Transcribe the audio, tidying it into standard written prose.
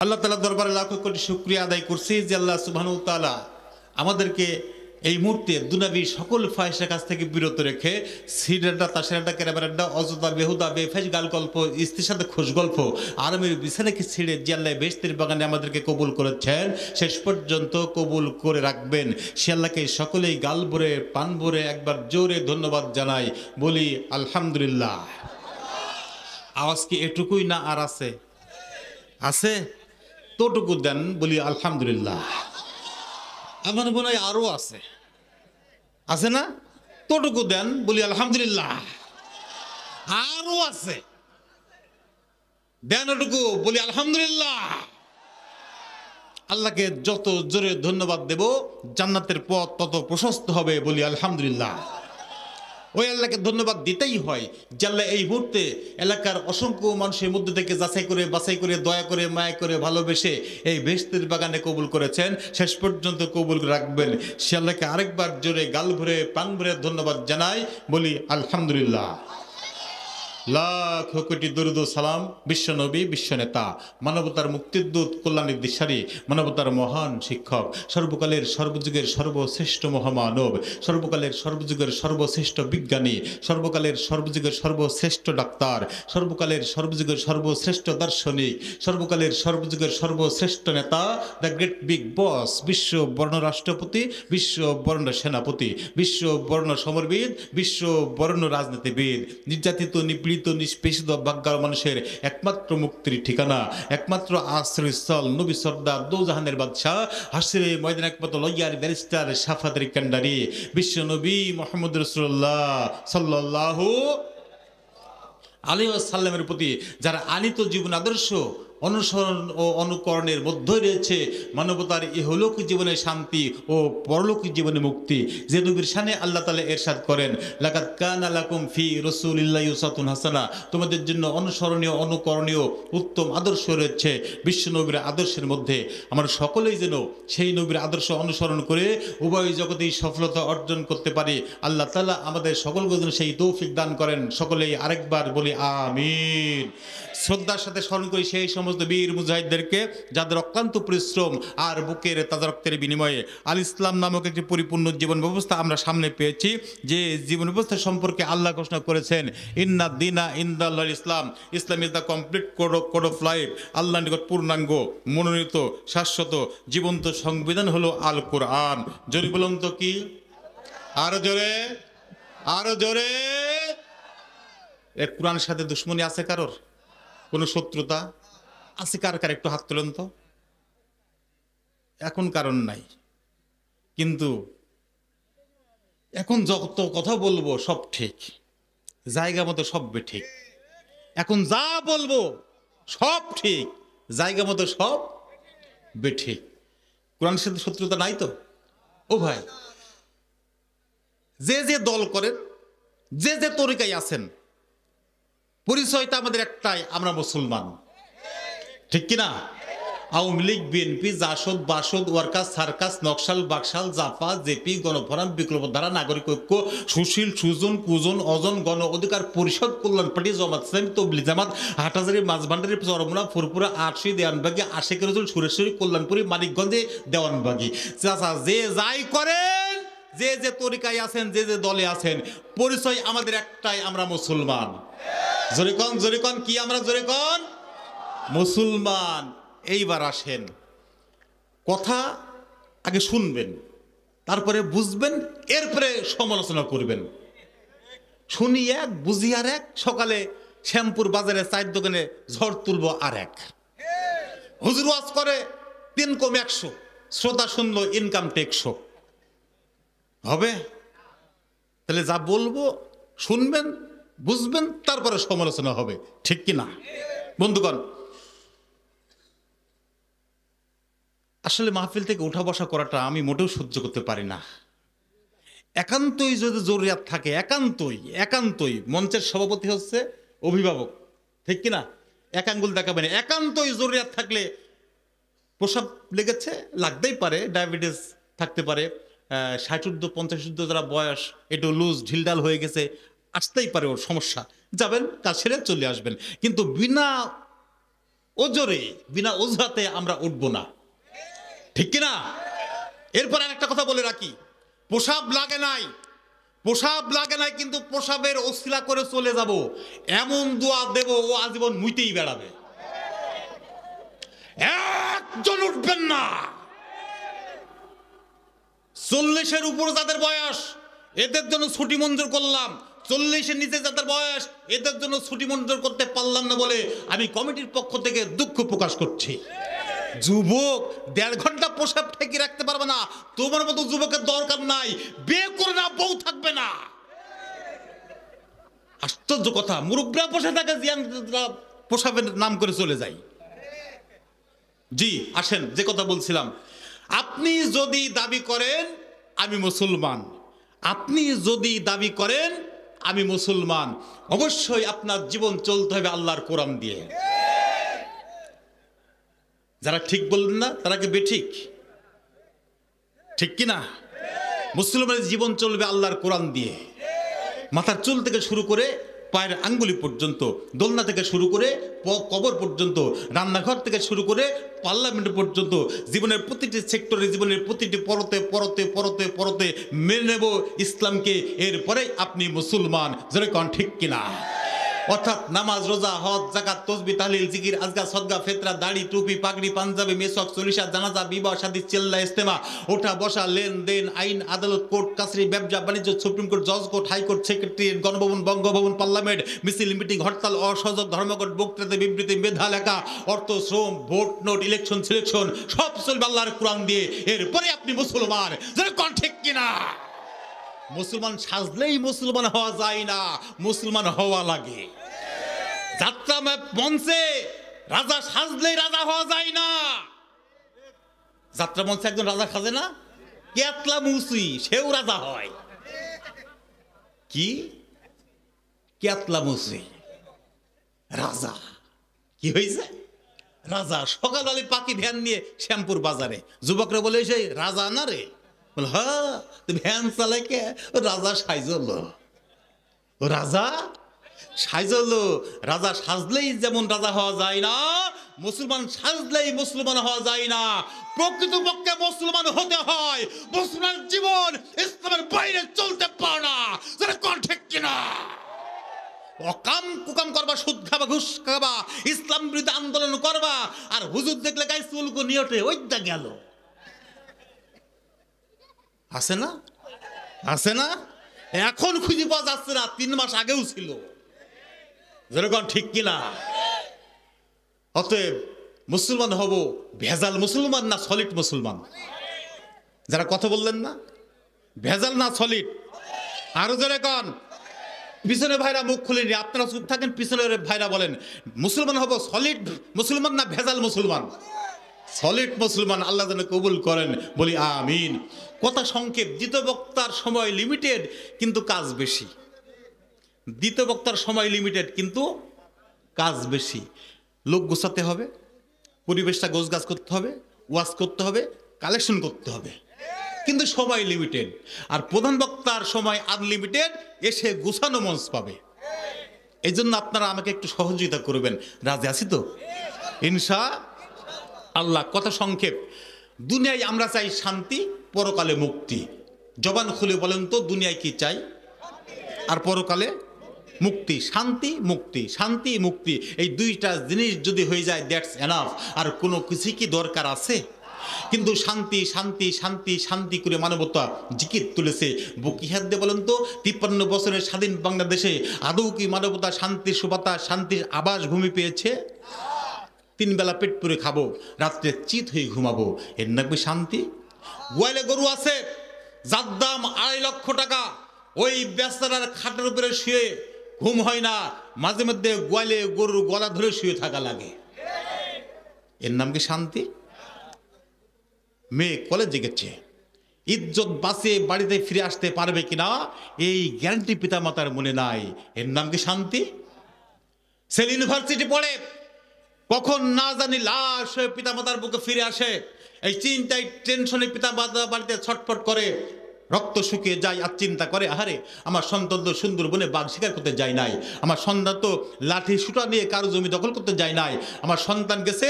আল্লাহ তাআলার দরবারে লাখো কোটি শুকরিয়া আদায় করছি যে আল্লাহ সুবহানাহু ওয়া তাআলা আমাদেরকে এই মুহূর্তে দুনিয়াবি সকল ফাহিশের কাছ থেকে বিরত রেখে সিডাটা তাসেরাটা কেরাবেরাটা অযথা বেহুদা বেফাইশ গাল গল্প স্ত্রীর সাথে খোশ গল্প আরামের বিছানাকে ছিঁড়ে যে আল্লাহ বেহেশতের বাগানে আমাদেরকে কবুল করেছেন শেষ পর্যন্ত কবুল করে রাখবেন। সে আল্লাহকে সকলেই গাল ভরে পান ভরে একবার জোরে ধন্যবাদ জানাই, বলি আলহামদুলিল্লাহ। আওয়াজ কি এটুকুই না আর আছে? আছে তোটুকু দেন, বলি আলহামদুলিল্লাহ। আমার মনে হয় আরো আছে, আছে না? তোটুকু দেন, বলি আলহামদুলিল্লাহ। আরো আছে, দেন ওটুকু, বলি আলহামদুলিল্লাহ। আল্লাহকে যত জোরে ধন্যবাদ দেব জান্নাতের পথ তত প্রশস্ত হবে, বলি আলহামদুলিল্লাহ। ওই আল্লাহকে ধন্যবাদ দিতেই হয় যে আল্লাহ এই মুহূর্তে এলাকার অসংখ্য মানুষের মধ্যে থেকে যাচাই করে বাছাই করে দয়া করে মায়া করে ভালোবেসে এই বেহেশতের বাগানে কবুল করেছেন, শেষ পর্যন্ত কবুল রাখবেন। সে আল্লাহকে আরেকবার জোরে গাল ভরে প্রাণ ভরে ধন্যবাদ জানাই, বলি আলহামদুলিল্লাহ। লাখ কোটি দরুদ ও সালাম বিশ্ব নবী বিশ্ব নেতা মানবতার মুক্তির দূত কল্যাণের দিশারি মানবতার মহান শিক্ষক সর্বকালের সর্বযুগের সর্বশ্রেষ্ঠ মহামানব সর্বকালের সর্বযুগের সর্বশ্রেষ্ঠ বিজ্ঞানী সর্বকালের সর্বযুগের সর্বশ্রেষ্ঠ ডাক্তার সর্বকালের সর্বযুগের সর্বশ্রেষ্ঠ দার্শনিক সর্বকালের সর্বযুগের সর্বশ্রেষ্ঠ নেতা দ্য গ্রেট বিগ বস বিশ্ব বর্ণ রাষ্ট্রপতি বিশ্ব বর্ণ সেনাপতি বিশ্ব বর্ণ সমরবিদ বিশ্ব বর্ণ রাজনীতিবিদ নির্যাতিত নিপীড়িত নিষ্পেষিত বাগ্যার মানুষের একমাত্র মুক্তির ঠিকানা একমাত্র আশ্রয়স্থল নবী সর্দার দোজাহানের বাদশাহ হাসিরে ময়দান একমাত্র লইয়ার ব্যারিস্টার সাফাতের কান্ডারি বিশ্ব নবী মুহাম্মদ রাসূলুল্লাহ সাল্লাল্লাহু আলাইহি ওয়াসাল্লামের প্রতি যারা আনিত জীবন আদর্শ অনুসরণ ও অনুকরণের মধ্যে রয়েছে মানবতার ইহলোক জীবনে শান্তি ও পরলোক জীবনে মুক্তি। যে নবীর শানে আল্লাহ তাআলা ইরশাদ করেন, লাকাদ কানা লাকুম ফি রাসূলিল্লাহি উসওয়াতুন হাসানাহ, তোমাদের জন্য অনুসরণীয় অনুকরণীয় উত্তম আদর্শ রয়েছে বিশ্ব নবীর আদর্শের মধ্যে। আমরা সকলেই যেন সেই নবীর আদর্শ অনুসরণ করে উভয় জগতেই সফলতা অর্জন করতে পারি। আল্লাহ তাআলা আমাদের সকলকে যেন সেই তৌফিক দান করেন। সকলেই আরেকবার বলি আমিন। শ্রদ্ধার সাথে স্মরণ করি সেই সমস্ত বীর মুজাহিদদেরকে যাদের অক্লান্ত পরিশ্রম আর বুকের তাজা রক্তের বিনিময়ে আল ইসলাম নামক একটি পরিপূর্ণ জীবন ব্যবস্থা আমরা সামনে পেয়েছি। যে জীবন ব্যবস্থা সম্পর্কে আল্লাহ ঘোষণা করেছেন, ইন্না দিনা ইনদাল্লাহ ইসলাম, Islam is the complete code of life, Allah নিকট পূর্ণাঙ্গ মনোনীত শাশ্বত জীবন্ত সংবিধান হলো আল কোরআন। জোরে বলুন তো কি? আরো জোরে, আরো জোরে। কোরআনের সাথে দুশ্মনী আছে কারোর? কোন শত্রুতা আছে কার কার? একটু হাত তোলেন তো। এখন কারণ নাই, কিন্তু এখন যত কথা বলবো সব ঠিক, জায়গা মতো সব ঠিক। এখন যা বলবো সব ঠিক, জায়গা মতো সব বেঠিক। কোরআনের সাথে শত্রুতা নাই তো? ও ভাই, যে যে দল করেন যে যে তরিকায় আছেন, পরিচয়টা আমাদের একটাই, আমরা মুসলমান। ঠিক কিনা? আওয়ামী লীগ বিএনপি জাসদ বাসদ ওয়ার্কাস সার্কাস নকশাল বাকশাল জাপা জেপি গণফোরাম বিপ্লবধারা নাগরিক ঐক্য সুশীল সুজন কুজন অজন গণ অধিকার পরিষদ কল্যাণ পার্টি জামাত ইসলামী তবলিগ জামাত হাটহাজারী মাঝভান্ডারী চরমোনা ফুরপুরা আটশি দেওয়ানবাগী আশিকের সুরেশ্বরী কল্যাণপুরী মানিকগঞ্জে দেওয়ানবাগী চাচা যে যাই করেন যে যে তরিকায় আছেন যে যে দলে আছেন, পরিচয় আমাদের একটাই, আমরা মুসলমান। জোরেকন জোরেকন কি? আমরা জোরেকন মুসলমান। এইবার আসেন, কথা আগে শুনবেন, তারপরে বুঝবেন, এরপরে সমালোচনা করবেন। শুনি এক, বুঝি আর এক। সকালে শ্যামপুর বাজারে চায়ের দোকানে ঝড় তুলবো আর এক। হুজুর ওয়াজ করে 3 কম 100, শ্রোতা শুনলো ইনকাম টেকশো। হবে? তাহলে যা বলবো শুনবেন, বুঝবেন, তারপরে সমালোচনা হবে। ঠিক কি না বন্ধুগণ? আসলে মাহফিল থেকে উঠা বসা করাটা আমি মোটেও সহ্য করতে পারি না। একান্তই যদি জরুরিয়াত থাকে, একান্তই একান্তই মঞ্চের সভাপতি হচ্ছে অভিভাবক, ঠিক কিনা? এক আঙ্গুল দেখাবেন। একান্তই জরুরিয়াত থাকলে, প্রসাব লেগেছে, লাগতেই পারে, ডায়াবেটিস থাকতে পারে, 60 50 যারা বয়স একটু লুজ ঢিলডাল হয়ে গেছে, আসতেই পারে, ওর সমস্যা, যাবেন, কাজ সেরে চলে আসবেন। কিন্তু বিনা ওজোরে বিনা অজুহাতে আমরা উঠব না, ঠিক কিনা? এরপর আরেকটা কথা বলে রাখি, প্রসাব লাগে নাই, প্রসাব লাগে নাই, কিন্তু প্রসাবের অশিলা করে চলে যাব এমন দোয়া দেব ও আজীবন মুইতেই বেড়াবে। একজন উঠবেন না। 40-এর উপর যাদের বয়স এদের জন্য ছুটি মঞ্জুর করলাম, 40-এর নিচে যাদের বয়স এদের জন্য ছুটি মঞ্জুর করতে পারলাম না বলে আমি কমিটির পক্ষ থেকে দুঃখ প্রকাশ করছি। যুবক 1.5 ঘন্টা প্রসাব ঠেকিয়ে রাখতে পারবে না, তোমার মতো যুবকের দরকার নাই, বিয়ে করে না, বউ থাকবে না। আশ্চর্য কথা, মুরব্বীরা বসে থাকে, প্রসাবের নাম করে চলে যায়। জি আসেন, যে কথা বলছিলাম, আপনি যদি দাবি করেন আমি মুসলমান, আপনি যদি দাবি করেন আমি মুসলমান, অবশ্যই আপনার জীবন চলতে হবে আল্লাহর কোরআন দিয়ে। যারা ঠিক বললেন না তারা কি বেঠিক? ঠিক কিনা? মুসলমানের জীবন চলবে আল্লাহর কোরআন দিয়ে। মাথার চুল থেকে শুরু করে পায়ের আঙ্গুলি পর্যন্ত, দোলনা থেকে শুরু করে কবর পর্যন্ত, রান্নাঘর থেকে শুরু করে পার্লামেন্ট পর্যন্ত, জীবনের প্রতিটি সেক্টরে, জীবনের প্রতিটি পরতে পরতে পরতে পরতে মেনে নেব ইসলামকে, এরপরে আপনি মুসলমান। জোরে কোন ঠিক কিনা? অর্থাৎ নামাজ, রোজা, হজ, যাকাত, তাসবিহ, তাহলিল, জিকির, আজকার, সদকা, ফিতরা, দাড়ি, টুপি, পাগড়ি, পাঞ্জাবি, মেসওয়াক, সরিষা, জানাজা, বিবাহ, শাদী, চিল্লা, ইজতেমা, ওঠা বসা, লেনদেন, আইন, আদালত, কোর্ট কাছারি, ব্যবসা বাণিজ্য, সুপ্রিম কোর্ট, জজ court, high court, secretariat, Ganabhaban, Bangabhaban, parliament, মিছিল, মিটিং, হরতাল, অসহযোগ, ধর্মঘট, বক্তৃতা, বিবৃতি, মেধা লেখা, অর্থ, শ্রম, ভোট, নোট, ইলেকশন, সিলেকশন, সব চলবে আল্লাহর কোরআন দিয়ে, এরপরে আপনি মুসলমান। কোন ঠিক কিনা? মুসলমান সাজলেই মুসলমান হওয়া যায় না, মুসলমান হওয়া লাগে। যাত্রা মঞ্চে রাজা সাজলেই রাজা হওয়া যায় না। যাত্রা মঞ্চে একজন রাজা সাজে না, কেতলা মুসি সেও রাজা হয়। কি কেতলা মুসি রাজা? কি হয়েছে? রাজা। সকালবেলা পাখি ভ্যান নিয়ে শ্যামপুর বাজারে, যুবকরা বলে সেই রাজা না রে, বল হ্যাঁ ভ্যান চালায় কে? রাজা সাইজল, রাজা সাইজল। রাজা সাজলেই যেমন রাজা হওয়া যায় না, মুসলমান সাজলেই মুসলমান হওয়া যায় না। প্রকৃতপক্ষে মুসলমান হতে হয়, মুসলমান জীবন ইসলামের বাইরে চলতে পারে না। কোন ঠিক কিনা? অকাম কুকাম করবা, সুদ খাবা, ঘুষ খাবা, ইসলাম বিরুদ্ধে আন্দোলন করবা, আর হুজুর দেখলে গায়ে চুলকো নিয়টে ওইটা গেল। আছে না? আছে না? এখন খুঁজে পাওয়া যাচ্ছে না, 3 মাস আগেও ছিল। যেরকম ঠিক কিনা? অতএব মুসলমান হব ভেজাল মুসলমান না সলিড মুসলমান? যারা কথা বললেন না, ভেজাল না সলিড? আরো যেরকম পিছনে ভাইরা মুখ খুলেনি, আপনারা চুপ থাকেন, পিছনের ভাইরা বলেন মুসলমান হব সলিড মুসলমান না ভেজাল মুসলমান? সলিড মুসলমান। আল্লাহ যেন কবুল করেন, বলি আমিন। কথা সংক্ষেপ, দ্বিতীয় বক্তার সময় লিমিটেড কিন্তু কাজ বেশি। দ্বিতীয় বক্তার সময় লিমিটেড কিন্তু কাজ বেশি। লোক গোছাতে হবে, পরিবেশটা গোছগাছ করতে হবে, ওয়াজ করতে হবে, কালেকশন করতে হবে, কিন্তু সময় লিমিটেড। আর প্রধান বক্তার সময় আনলিমিটেড, এসে গোছানো মঞ্চ পাবে। এই জন্য আপনারা আমাকে একটু সহযোগিতা করবেন, রাজি আছি তো ইনশা আল্লাহ। কথা সংক্ষেপ, দুনিয়ায় আমরা চাই শান্তি, পরকালে মুক্তি। জবান খুলে বলেন তো, দুনিয়ায় কি চাই আর পরকালে মুক্তি। শান্তি মুক্তি, শান্তি মুক্তি, এই দুইটা জিনিস যদি হয়ে যায় দ্যাটস এনাফ। আর কোনো কিছু কি দরকার আছে? কিন্তু শান্তি শান্তি শান্তি শান্তি করে মানবতা জিকির তুলেছে। বুকি হাত দিয়ে বলেন তো, 53 বছরের স্বাধীন বাংলাদেশে আদৌ কি মানবতা শান্তির সুবাতাস, শান্তির আবাস ভূমি পেয়েছে? 3 বেলা পেট পুরে খাবো, রাত্রে চিত হয়ে ঘুমাবো, এর নাকি শান্তি? গোয়ালে গরু আছে যার দাম 2.5 লক্ষ টাকা, ওই বেচারার খাটের উপরে শুয়ে ঘুম হয় না, মাঝে মধ্যে গোয়ালে গরুর গলা ধরে শুয়ে থাকা লাগে, এর নাম কি শান্তি? মেয়ে কলেজে গেছে, ইজ্জত বাঁচিয়ে বাড়িতে ফিরে আসতে পারবে কিনা এই গ্যারান্টি পিতামাতার মনে নাই, এর নাম কি শান্তি? ছেলে ইউনিভার্সিটি পড়ে, কখন না জানি লাশ হয়ে পিতামাতার বুকে ফিরে আসে, এই চিন্তায় টেনশনে পিতামাতা বাড়িতে ছটফট করে। রক্ত শুকিয়ে যায় আর চিন্তা করে, আহারে আমার সন্তান তো সুন্দরবনে বাঘ শিকার করতে যায় নাই, আমার সন্তান তো লাঠি সুটা নিয়ে কারো জমি দখল করতে যায় নাই, আমার সন্তান গেছে